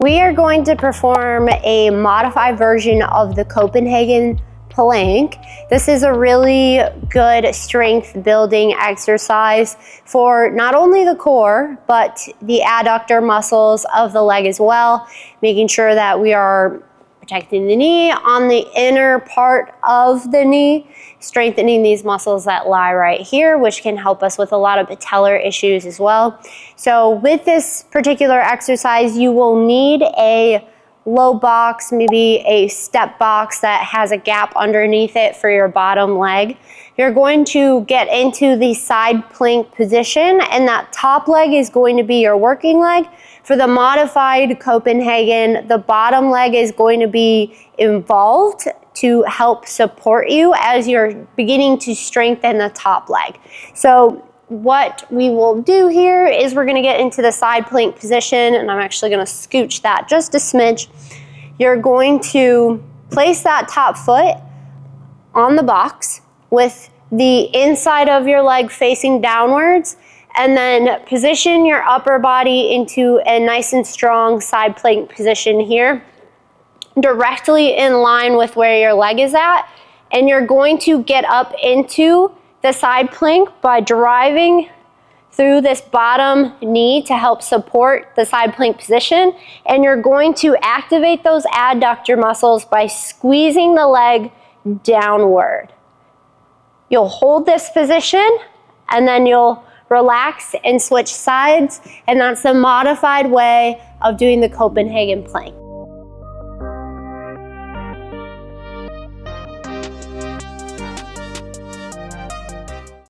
We are going to perform a modified version of the Copenhagen plank. This is a really good strength building exercise for not only the core, but the adductor muscles of the leg as well, making sure that we are protecting the knee on the inner part of the knee, strengthening these muscles that lie right here, which can help us with a lot of patellar issues as well. So with this particular exercise, you will need a low box, maybe a step box that has a gap underneath it for your bottom leg. You're going to get into the side plank position, and that top leg is going to be your working leg. For the modified Copenhagen, the bottom leg is going to be involved to help support you as you're beginning to strengthen the top leg. So what we will do here is we're going to get into the side plank position, and I'm actually going to scooch that just a smidge. You're going to place that top foot on the box with the inside of your leg facing downwards, and then position your upper body into a nice and strong side plank position here, directly in line with where your leg is at. And you're going to get up into the side plank by driving through this bottom knee to help support the side plank position. And you're going to activate those adductor muscles by squeezing the leg downward. You'll hold this position and then you'll relax and switch sides, and that's the modified way of doing the Copenhagen plank.